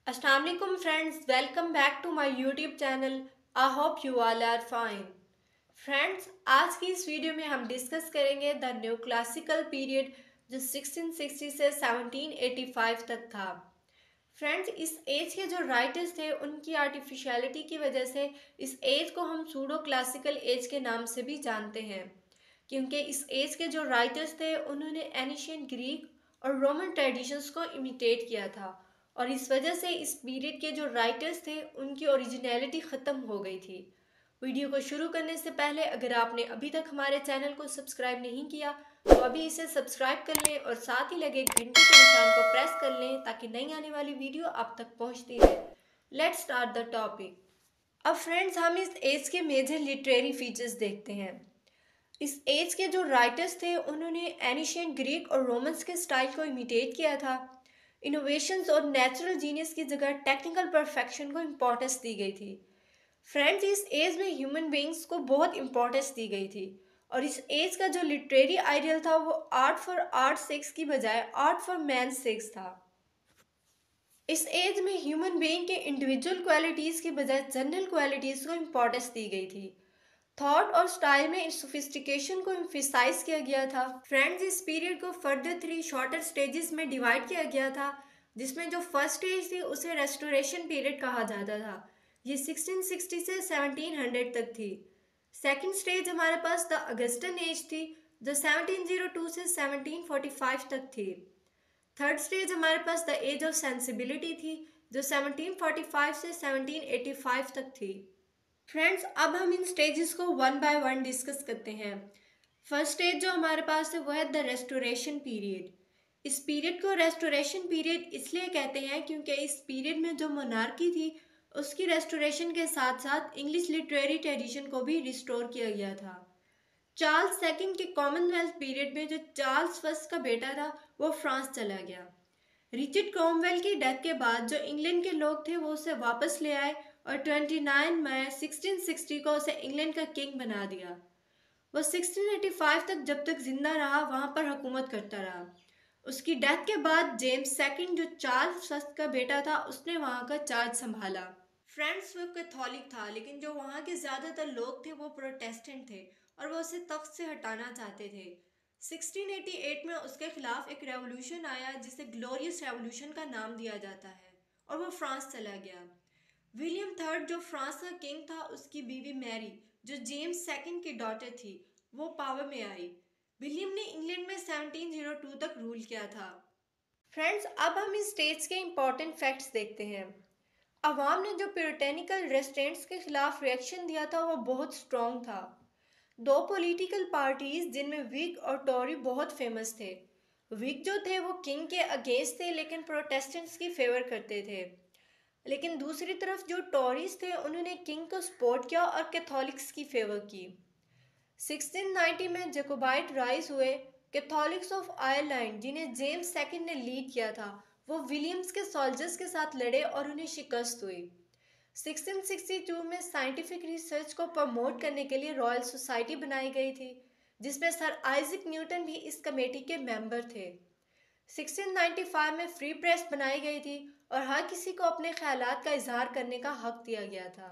Assalamu alaikum friends, welcome back to my YouTube channel. I hope you all are fine. Friends, आज की इस video में हम discuss करेंगे द न्यू क्लासिकल पीरियड जो 1660 से 1785 तक था। फ्रेंड्स, इस एज के जो राइटर्स थे उनकी आर्टिफिशियलिटी की वजह से इस एज को हम सूडो क्लासिकल एज के नाम से भी जानते हैं, क्योंकि इस एज के जो राइटर्स थे उन्होंने एनिशियन ग्रीक और रोमन ट्रेडिशंस को इमिटेट किया था, और इस वजह से इस पीरियड के जो राइटर्स थे उनकी ओरिजिनलिटी ख़त्म हो गई थी। वीडियो को शुरू करने से पहले अगर आपने अभी तक हमारे चैनल को सब्सक्राइब नहीं किया तो अभी इसे सब्सक्राइब कर लें और साथ ही लगे घंटे के निशान को प्रेस कर लें ताकि नई आने वाली वीडियो आप तक पहुंचती रहे। Let's start the topic. अब फ्रेंड्स, हम इस एज के मेजर लिटरेरी फीचर्स देखते हैं। इस एज के जो राइटर्स थे उन्होंने एनिशियन ग्रीक और रोमन्स के स्टाइल को इमिटेट किया था। इनोवेशंस और नेचुरल जीनियस की जगह टेक्निकल परफेक्शन को इम्पोर्टेंस दी गई थी। फ्रेंड्स, इस एज में ह्यूमन बींग्स को बहुत इम्पोर्टेंस दी गई थी, और इस एज का जो लिटरेरी आइडियल था वो आर्ट फॉर आर्ट सेक्स की बजाय आर्ट फॉर मैन सेक्स था। इस एज में ह्यूमन बीइंग के इंडिविजुअल क्वालिटीज़ की बजाय जनरल क्वालिटीज़ को इम्पोर्टेंस दी गई थी। थॉट और स्टाइल में इस सोफिस्टिकेशन को एम्फिसाइज किया गया था। फ्रेंड्स, इस पीरियड को फर्दर 3 शॉर्टर स्टेजेस में डिवाइड किया गया था, जिसमें जो फर्स्ट स्टेज थी उसे रेस्टोरेशन पीरियड कहा जाता था। ये 1660 से 1700 तक थी। सेकंड स्टेज हमारे पास द अगस्टन एज थी, जो 1702 से 1745 तक थी। थर्ड स्टेज हमारे पास द एज ऑफ सेंसिबिलिटी थी, जो 1745 से 1785 तक थी। फ्रेंड्स, अब हम इन स्टेजेस को वन बाय वन डिस्कस करते हैं। फर्स्ट स्टेज जो हमारे पास है वो है द रेस्टोरेशन पीरियड। इस पीरियड को रेस्टोरेशन पीरियड इसलिए कहते हैं क्योंकि इस पीरियड में जो मोनार्की थी उसकी रेस्टोरेशन के साथ साथ इंग्लिश लिटरेरी ट्रेडिशन को भी रिस्टोर किया गया था। चार्ल्स सेकंड के कॉमनवेल्थ पीरियड में जो चार्ल्स फर्स्ट का बेटा था वो फ्रांस चला गया। रिचर्ड क्रॉमवेल की डेथ के बाद जो इंग्लैंड के लोग थे वो उसे वापस ले आए और 29 मई 1660 को उसे इंग्लैंड का किंग बना दिया। वो 1685 तक जब तक जिंदा रहा वहां पर हुकूमत करता रहा। उसकी डेथ के बाद जेम्स सेकंड जो चार्ल्स फर्स्ट का बेटा था उसने वहां का चार्ज संभाला। फ्रेंड्स, वो कैथोलिक था, लेकिन जो वहाँ के ज़्यादातर लोग थे वो प्रोटेस्टेंट थे और वो उसे तख्त से हटाना चाहते थे। 1688 में उसके खिलाफ एक रेवोल्यूशन आया जिसे ग्लोरियस रेवोल्यूशन का नाम दिया जाता है, और वो फ्रांस चला गया। विलियम थर्ड जो फ्रांस का किंग था, उसकी बीवी मैरी जो जेम्स सेकंड की डॉटर थी, वो पावर में आई। विलियम ने इंग्लैंड में 1702 तक रूल किया था। फ्रेंड्स, अब हम इस स्टेट्स के इम्पोर्टेंट फैक्ट्स देखते हैं। अवाम ने जो प्यूरिटेनिकल रेस्ट्रेंट्स के खिलाफ रिएक्शन दिया था वो बहुत स्ट्रॉन्ग था। दो पॉलिटिकल पार्टीज जिनमें विग और टॉरी बहुत फेमस थे। विग जो थे वो किंग के अगेंस्ट थे लेकिन प्रोटेस्टेंट्स की फेवर करते थे, लेकिन दूसरी तरफ जो टॉरीज थे उन्होंने किंग को सपोर्ट किया और कैथोलिक्स की फेवर की। 1690 में जैकोबाइट राइज हुए। कैथोलिक्स ऑफ आयरलैंड जिन्हें जेम्स सेकंड ने लीड किया था वो विलियम्स के सोल्जर्स के साथ लड़े और उन्हें शिकस्त हुई। 1662 में साइंटिफिक रिसर्च को प्रमोट करने के लिए रॉयल सोसाइटी बनाई गई थी, जिसमें सर आइजक न्यूटन भी इस कमेटी के मेंबर थे। 1695 में फ्री प्रेस बनाई गई थी और हर किसी को अपने ख्यालात का इजहार करने का हक दिया गया था।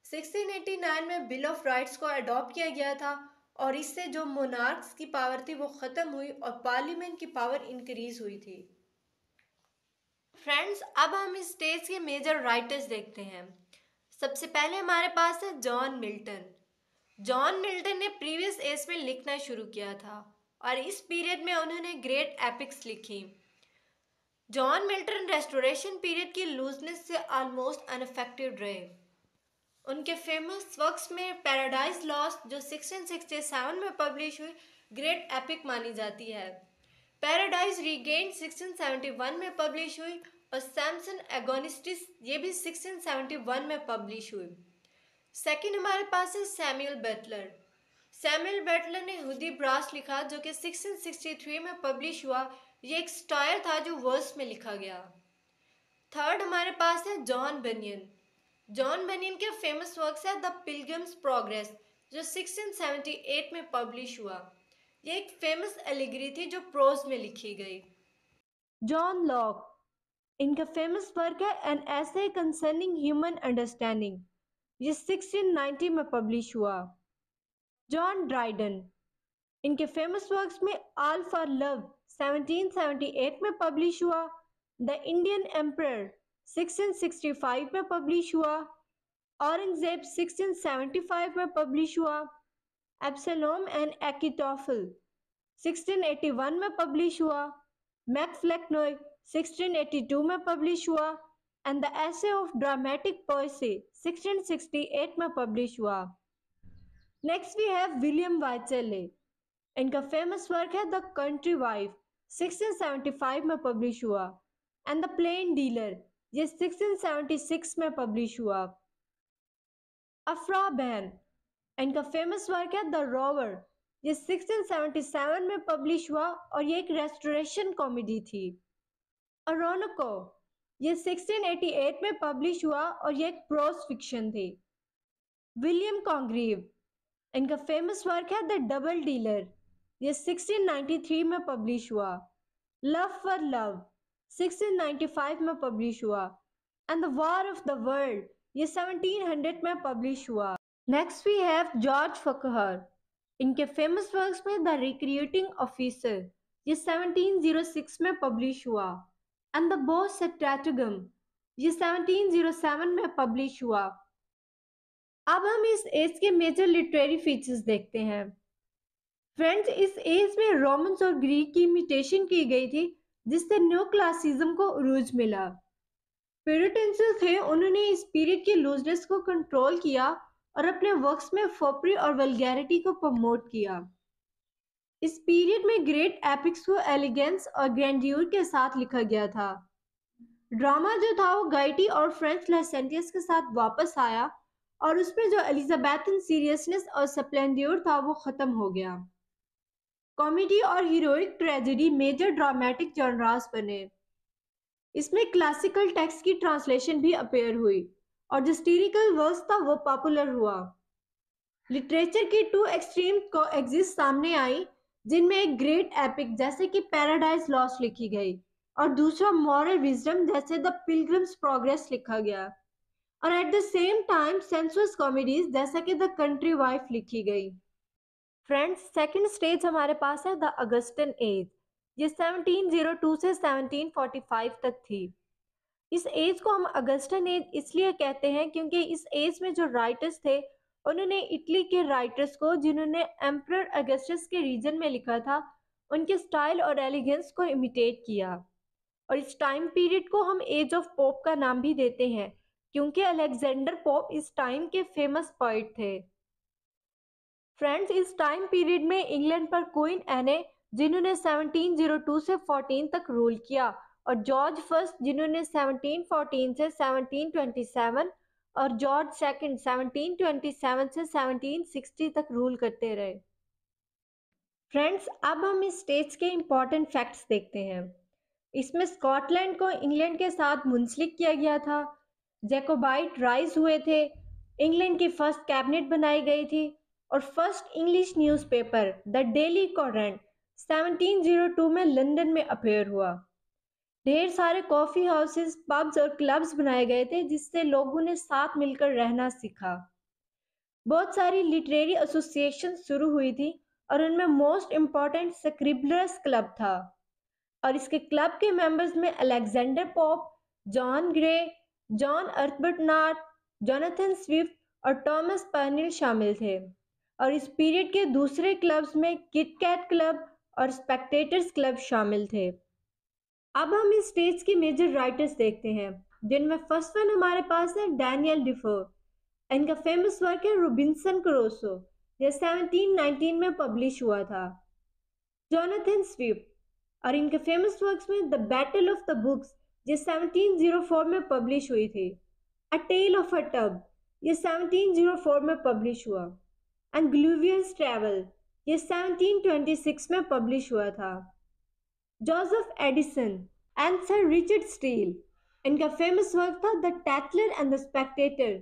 1689 में बिल ऑफ राइट्स को अडॉप्ट किया गया था, और इससे जो मोनार्क्स की पावर थी वो ख़त्म हुई और पार्लियामेंट की पावर इंक्रीज हुई थी। फ्रेंड्स, अब हम इस स्टेज के मेजर राइटर्स देखते हैं। सबसे पहले हमारे पास है जॉन मिल्टन। जॉन मिल्टन ने प्रीवियस एज में लिखना शुरू किया था और इस पीरियड में उन्होंने ग्रेट एपिक्स लिखी। जॉन मिल्टन रेस्टोरेशन पीरियड की लूजनेस से ऑलमोस्ट अनअफेक्टेड रहे। उनके फेमस वर्क्स में पैराडाइज लॉस्ट जो 1667 में पब्लिश हुई ग्रेट एपिक मानी जाती है। पैराडाइज रीगेन 1671 में पब्लिश हुई और सैमसन एगोनिस्टिस ये भी 1671 में पब्लिश हुई। सेकंड हमारे पास है सैमुअल बटलर। सैमुअल बटलर ने हुदी ब्रास लिखा जो कि 1663 में पब्लिश हुआ। ये एक स्टायर था जो वर्स में लिखा गया। थर्ड हमारे पास है जॉन बनियन। जॉन बनियन के फेमस वर्क्स है द पिलग्रिम्स प्रोग्रेस जो 1678 में पब्लिश हुआ। ये एक फेमस एलिगरी थी जो प्रोज में लिखी गई। John Locke. इनका फेमस वर्क है एन ऐसे कंसर्निंग ह्यूमन अंडरस्टैंडिंग, ये 1690 में पब्लिश हुआ। जॉन ड्राइडन, इनके फेमस वर्क्स में ऑल फॉर लव 1778 में पब्लिश हुआ, द इंडियन एम्परर 1665 में पब्लिश हुआ, औरंगजेब 1675 में पब्लिश हुआ, एब्सलोम एंड एकिटोफल 1681 में पब्लिश हुआ, मैकफ्लेक्नोय 1682 में पब्लिश हुआ and the essay of dramatic Poaceae 1668 में पब्लिश हुआ। नेक्स्ट वी हैव विलियम वाइचेले, इनका फेमस वर्क है द कंट्री वाइफ 1675 में पब्लिश हुआ एंड द प्लेन डीलर, ये 1676 में पब्लिश हुआ। अफ्रा बैन, इनका फेमस वर्क है द रोवर, ये 1677 में पब्लिश हुआ और ये एक रेस्टोरेशन कॉमेडी थी। अरोनको, ये 1688 में पब्लिश हुआ और ये एक प्रोज फिक्शन थी। विलियम कॉन्ग्रीव, इनका फेमस वर्क है द डबल डीलर, ये 1693 में पब्लिश हुआ। लव फॉर लव 1695 में पब्लिश हुआ and the war of the world, ये 1700 में पब्लिश हुआ। नेक्स्ट वी हैव जॉर्ज फकहर, इनके फेमस वर्क्स में द रिक्रूटिंग ऑफिसर, ये 1706 में पब्लिश हुआ एंड द बॉस स्ट्रैटेगम, ये 1707 में पब्लिश हुआ। अब हम इस एज के मेजर लिटरेरी फीचर्स देखते हैं। फ्रेंड्स, इस एज में रोमन्स और ग्रीक की इमिटेशन की गई थी जिससे न्यू क्लासिज्म को उरूज मिला। प्यूरिटन्स थे, उन्होंने इस पीरियड की लूजनेस को कंट्रोल किया और अपने वर्क्स में फोपरी और वल्गैरिटी को प्रमोट किया। इस पीरियड में ग्रेट एपिक्स को एलिगेंस और ग्रैंड्यूर के साथ लिखा गया था। ड्रामा जो था वो गाइटी और फ्रेंच लाइसेंटियस के साथ वापस आया और उसमें जो एलिजाबेथन सीरियसनेस और स्प्लेंड्योर था वो खत्म हो गया। कॉमेडी और heroic tragedy major dramatic genres बने। इसमें क्लासिकल टेक्स्ट की ट्रांसलेशन भी अपेयर हुई और जो हिस्टोरिकल वर्क्स था वो पॉपुलर हुआ। लिटरेचर की टू एक्सट्रीम को एग्जिस्ट सामने आई, जिनमें एक ग्रेट एपिक जैसे कि पैराडाइज लॉस्ट लिखी गई और दूसरा मॉरल विजडम जैसे द पिलग्रिम्स प्रोग्रेस लिखा गया और at the same time sensuous comedies जैसा कि द कंट्री वाइफ लिखी गई। फ्रेंड्स, सेकंड स्टेज हमारे पास है द अगस्टन एज, ये 1702 से 1745 तक थी। इस एज को हम अगस्टन एज इसलिए कहते हैं क्योंकि इस एज में जो राइटर्स थे उन्होंने इटली के राइटर्स को, जिन्होंने एम्परर अगस्टस के रीजन में लिखा था, उनके स्टाइल और एलिगेंस को इमिटेट किया। और इस टाइम पीरियड को हम एज ऑफ पोप का नाम भी देते हैं क्योंकि अलेक्जेंडर पोप इस टाइम के फेमस पोइट थे। फ्रेंड्स, इस टाइम पीरियड में इंग्लैंड पर क्वीन एने, जिन्होंने 1702 से 14 तक रूल किया, और जॉर्ज फर्स्ट, जिन्होंने 1714 से 1727 और जॉर्ज सेकंड 1727 से 1760 तक रूल करते रहे। फ्रेंड्स, अब हम इस स्टेज के इंपॉर्टेंट फैक्ट्स देखते हैं। इसमें स्कॉटलैंड को इंग्लैंड के साथ मुंसलिक किया गया था, जैकोबाइट राइज हुए थे, इंग्लैंड की फर्स्ट कैबिनेट बनाई गई थी और first English newspaper the daily coherent 1702 में लंदन में अपेयर हुआ। ढेर सारे कॉफी हाउसेस, पब्स और क्लब्स बनाए गए थे जिससे लोगों ने साथ मिलकर रहना सीखा। बहुत सारी लिटरेरी एसोसिएशन शुरू हुई थी और उनमें मोस्ट इम्पॉर्टेंट स्क्रिबलर्स क्लब था और इसके क्लब के मेंबर्स में Alexander Pope, John Gray, John Arbuthnot, Jonathan Swift और टॉमस पर्निल शामिल थे। और इस पीरियड के दूसरे क्लब्स में किट कैट क्लब और स्पेक्टेटर्स क्लब शामिल थे। अब हम इस स्टेज की मेजर राइटर्स देखते हैं, जिनमें फर्स्ट वन हमारे पास है डैनियल डिफो। इनका फेमस वर्क है रोबिन्सन क्रूसो, यह 1719 में पब्लिश हुआ था। जोनाथन स्विफ्ट, और इनके फेमस वर्क्स में the battle of the books, ये 1704 में पब्लिश हुई थी। अ टेल ऑफ अ टब, ये 1704 में पब्लिश हुआ एंड ग्लूवियस ट्रैवल, ये 1726 में पब्लिश हुआ था। Joseph Addison and sir Richard Steele, इनका फेमस वर्क था द टैटलर एंड द स्पेक्टेटर,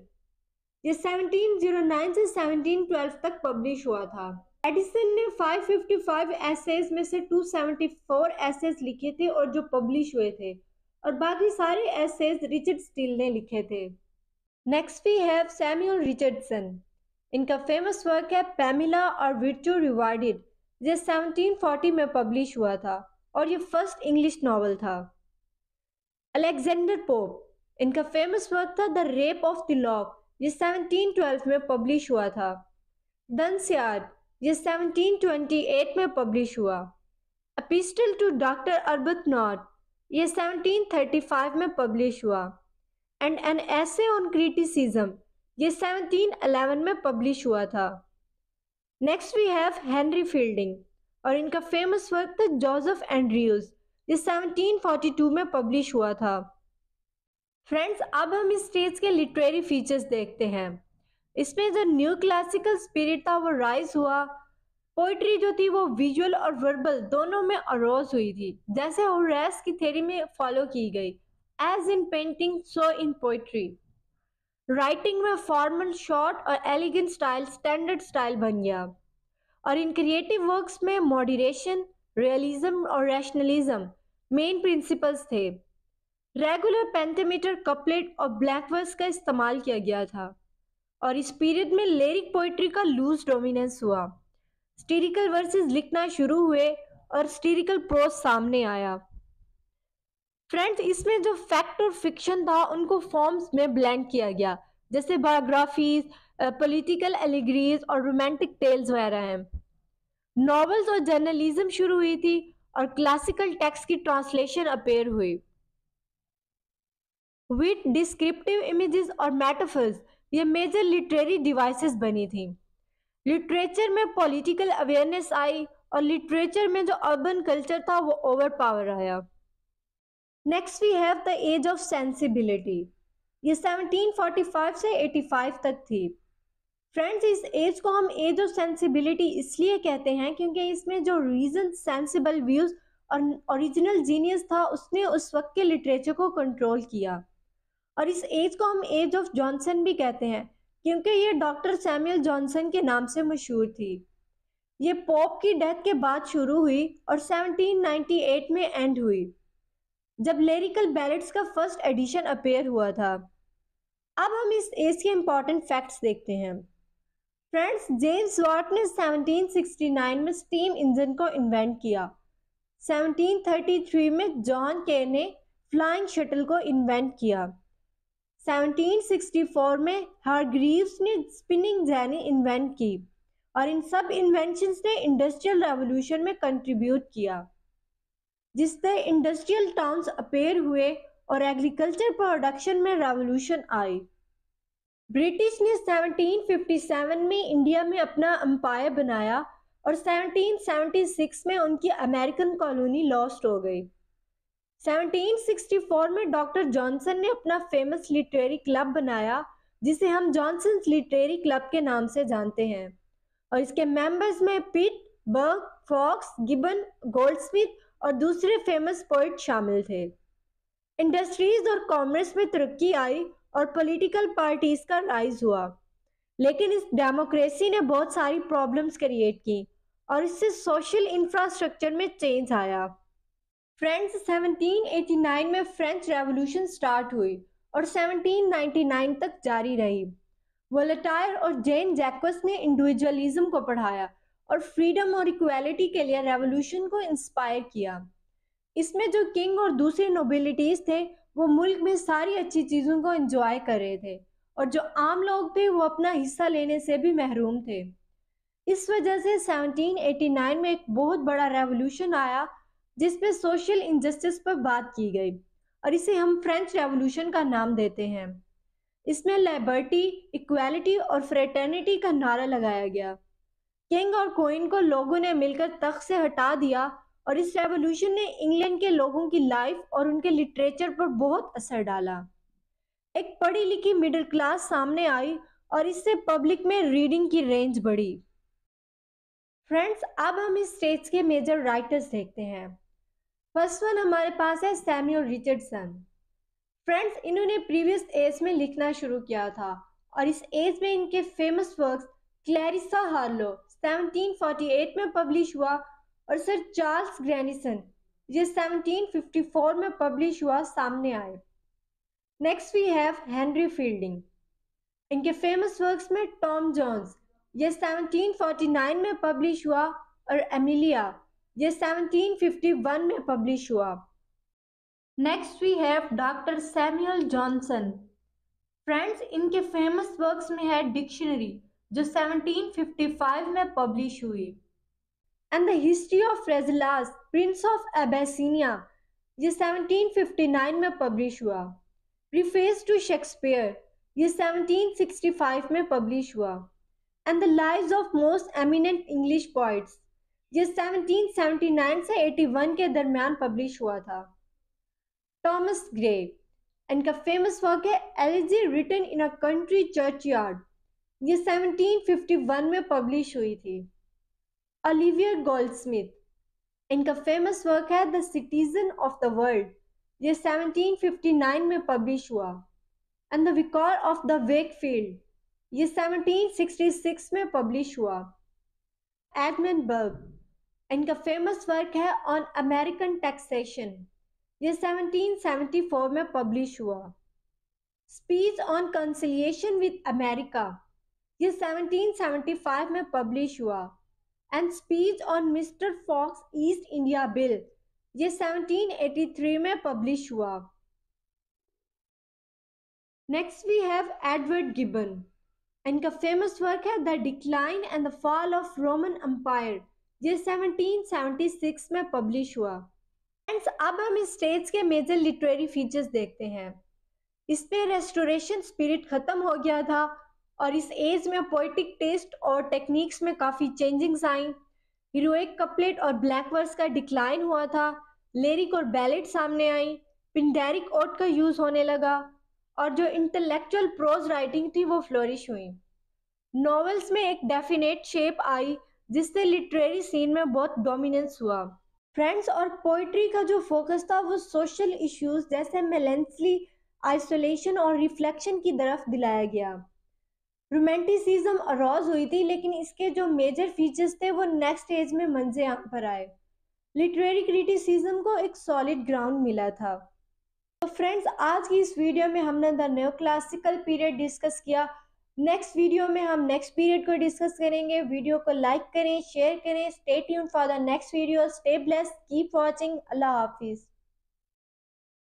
ये 1709 से 1712 तक पब्लिश हुआ था। एडिसन ने 555 एसेज में से 274 एसेज लिखे थे और जो पब्लिश हुए थे, और बाकी सारे एसेज रिचर्ड स्टील ने लिखे थे। Next we have Samuel Richardson. इनका फेमस वर्क है पैमिला और विर्चू रिवार्डेड, ये 1740 में पब्लिश हुआ था और ये फर्स्ट इंग्लिश नॉवल था। अलेक्जेंडर पोप, इनका फेमस वर्क था the rape of the lock, ये 1712 में पब्लिश हुआ था। डंसियार्ड, ये 1728 में पब्लिश हुआ। एपिस्टल टू डॉक्टर अर्बutनॉट, ये 1735 में पब्लिश हुआ। And an essay on criticism, ये 1711 में पब्लिश हुआ था। Next we have Henry Fielding और इनका फेमस वर्क था जोसेफ एंड्रयूज, ये 1742 में पब्लिश हुआ था। फ्रेंड्स, अब हम इस स्टेज के लिटरेरी फीचर्स देखते हैं। इसमें जो न्यू क्लासिकल स्पिरिट था वो राइज हुआ। पोइट्री जो थी वो विजुअल और वर्बल दोनों में अरोज हुई थी, जैसे होरेस की थ्योरी में फॉलो की गई। As in painting so in poetry. Writing में फॉर्मल, शॉर्ट और एलिगेंट स्टाइल स्टैंडर्ड स्टाइल बन गया। और इन क्रिएटिव वर्क्स में मॉडरेशन, रियलिज्म और रैशनलिज्म मेन प्रिंसिपल्स थे। रेगुलर पेंटामीटर, कपलेट और ब्लैक वर्स का इस्तेमाल किया गया था। और इस पीरियड में लिरिक पोइट्री का लूज डोमिनेंस हुआ। स्टिरिकल वर्सेस लिखना शुरू हुए और स्टिरिकल प्रोज सामने आया। फ्रेंड्स, इसमें जो फैक्ट और फिक्शन था उनको फॉर्म्स में ब्लेंड किया गया, जैसे बायोग्राफीज, पॉलिटिकल एलिग्रीज और रोमांटिक टेल्स वगैरह हैं। नॉवेल्स और जर्नलिज्म शुरू हुई थी और क्लासिकल टेक्स्ट की ट्रांसलेशन अपेयर हुई। विथ डिस्क्रिप्टिव इमेजेस और मेटाफर्स ये मेजर लिटरेरी डिवाइसेस बनी थी। लिटरेचर में पॉलिटिकल अवेयरनेस आई और लिटरेचर में जो अर्बन कल्चर था वो ओवर पावर आया। Next we have the age of sensibility, ये 1745 से 85 तक थी। फ्रेंड्स, इस एज को हम एज ऑफ सेंसिबिलिटी इसलिए कहते हैं क्योंकि इसमें जो रीजन, सेंसिबल व्यूज और ओरिजिनल जीनियस था उसने उस वक्त के लिटरेचर को कंट्रोल किया। और इस एज को हम एज ऑफ जॉनसन भी कहते हैं क्योंकि ये डॉक्टर सैमुअल जॉनसन के नाम से मशहूर थी। ये पोप की डेथ के बाद शुरू हुई और 1798 में एंड हुई, जब लिरिकल बैलेट्स का फर्स्ट एडिशन अपेयर हुआ था। अब हम इस एज के इंपॉर्टेंट फैक्ट्स देखते हैं। फ्रेंड्स, जेम्स वाट ने 1769 में स्टीम इंजन को इन्वेंट किया। 1733 में जॉन के ने फ्लाइंग शटल को इन्वेंट किया। 1764 में हारग्रीव्स ने स्पिनिंग जेनी इन्वेंट की। और इन सब इन्वेंशंस ने इंडस्ट्रियल रेवोल्यूशन में कंट्रीब्यूट किया, जिससे इंडस्ट्रियल टाउन्स अपेयर हुए और एग्रीकल्चर प्रोडक्शन में रेवोल्यूशन आई। ब्रिटिश ने 1757 में इंडिया में अपना एम्पायर बनाया और 1776 में उनकी अमेरिकन कॉलोनी लॉस्ट हो गई। 1764 में डॉक्टर जॉनसन ने अपना फेमस लिटरेरी क्लब बनाया, जिसे हम जॉनसन्स लिटरेरी क्लब के नाम से जानते हैं। और इसके मेंबर्स में पिट, बर्ग, फॉक्स, गिबन, गोल्डस्मिथ और दूसरे फेमस पोइट शामिल थे। इंडस्ट्रीज और कॉमर्स में तरक्की आई और पॉलिटिकल पार्टीज का राइज हुआ, लेकिन इस डेमोक्रेसी ने बहुत सारी प्रॉब्लम्स क्रिएट की और इससे सोशल इंफ्रास्ट्रक्चर में चेंज आया। फ्रेंड्स, 1789 में फ्रेंच रेवोल्यूशन स्टार्ट हुई और 1799 तक जारी रही। वोलेटायर और जेन जैक्वस ने इंडिविजुअलिज्म को पढ़ाया और फ्रीडम और इक्वालिटी के लिए रेवोल्यूशन को इंस्पायर किया। इसमें जो किंग और दूसरे नोबिलिटीज थे वो मुल्क में सारी अच्छी चीज़ों को एंजॉय कर रहे थे और जो आम लोग थे वो अपना हिस्सा लेने से भी महरूम थे। इस वजह से 1789 में एक बहुत बड़ा रेवोल्यूशन आया जिसमें सोशल इंजस्टिस पर बात की गई और इसे हम फ्रेंच रेवोल्यूशन का नाम देते हैं। इसमें लिबर्टी, इक्वालिटी और फ्रेटर्निटी का नारा लगाया गया। किंग और क्वीन को लोगों ने मिलकर तख्त से हटा दिया और इस रेवोल्यूशन ने इंग्लैंड के लोगों की लाइफ और उनके लिटरेचर पर बहुत असर डाला। एक पढ़ी लिखी मिडिल क्लास सामने आई और इससे पब्लिक में रीडिंग की रेंज बढ़ी। फ्रेंड्स, अब हम इस स्टेज के मेजर राइटर्स देखते हैं। फर्स्ट वन हमारे पास है सैमुअल रिचर्डसन। फ्रेंड्स, इन्होंने प्रीवियस एज में लिखना शुरू किया था और इस एज में इनके फेमस वर्क्स क्लैरिसा हार्लो 1748 में पब्लिश हुआ और सर चार्ल्स ग्रैनिसन ये 1754 में पब्लिश हुआ सामने आए। Next we have Henry Fielding. इनके फेमस वर्क्स में टॉम जोन्स, ये 1749 में पब्लिश हुआ, और एमिलिया, ये 1751 में पब्लिश हुआ। Next we have doctor Samuel Johnson. Friends, इनके फेमस वर्क्स में है डिक्शनरी, जो 1755 में पब्लिश हुई, and the history of Rasselas prince of Abyssinia, ये 1759 में पब्लिश हुआ। प्रीफेस टू शेक्सपियर, ये 1765 में पब्लिश हुआ, and the lives of most eminent English poets, ये 1779 से 81 के दरमियान पब्लिश हुआ था। टॉमस ग्रे, इनका फेमस वर्क है elegy written in a country churchyard, ये 1751 में पब्लिश हुई थी। ओलिवियर गोल्डस्मिथ, इनका फेमस वर्क है the citizen of the world, ये 1759 में पब्लिश हुआ, and the vicar of the Wakefield, ये 1766 में पब्लिश हुआ। एडमंड बर्ग, इनका फेमस वर्क है ऑन अमेरिकन टैक्सेशन, ये 1774 में पब्लिश हुआ। Speech on conciliation with America, ये 1775 में पब्लिश हुआ, and speech on mister Fox East India bill, ये 1783 में पब्लिश हुआ। Next we have Edward Gibbon. इनका फेमस वर्क है the decline and the fall of Roman empire, ये 1776 में पब्लिश हुआ। फ्रेंड्स, अब हम इस स्टेज के मेजर लिटरेरी फीचर्स देखते हैं। इसमें रेस्टोरेशन स्पिरिट खत्म हो गया था, और इस एज में पोएटिक टेस्ट और टेक्निक्स में काफ़ी चेंजिंग्स आई। हीरोइक कपलेट और ब्लैक वर्स का डिक्लाइन हुआ था, लिरिक और बैलेट सामने आई, पिंडेरिक ओट का यूज़ होने लगा, और जो इंटेलेक्चुअल प्रोज राइटिंग थी वो फ्लोरिश हुई। नॉवेल्स में एक डेफिनेट शेप आई, जिससे लिटरेरी सीन में बहुत डोमिनेंस हुआ। फ्रेंड्स, और पोइट्री का जो फोकस था वो सोशल इश्यूज जैसे मेलेंसली, आइसोलेशन और रिफ्लेक्शन की तरफ दिलाया गया। रोमांटिसिज्म अरोज हुई थी, लेकिन इसके जो मेजर फीचर्स थे वो नेक्स्ट स्टेज में मंजे आम पर आए। लिटरेरी क्रिटिसिज्म को एक सॉलिड ग्राउंड मिला था। तो फ्रेंड्स, आज की इस वीडियो में हमने the new classical period discuss किया। नेक्स्ट वीडियो में हम नेक्स्ट पीरियड को डिस्कस करेंगे। वीडियो को लाइक करें, शेयर करें। Stay tuned for the next video. Stay blessed, keep watching. Allah Hafiz.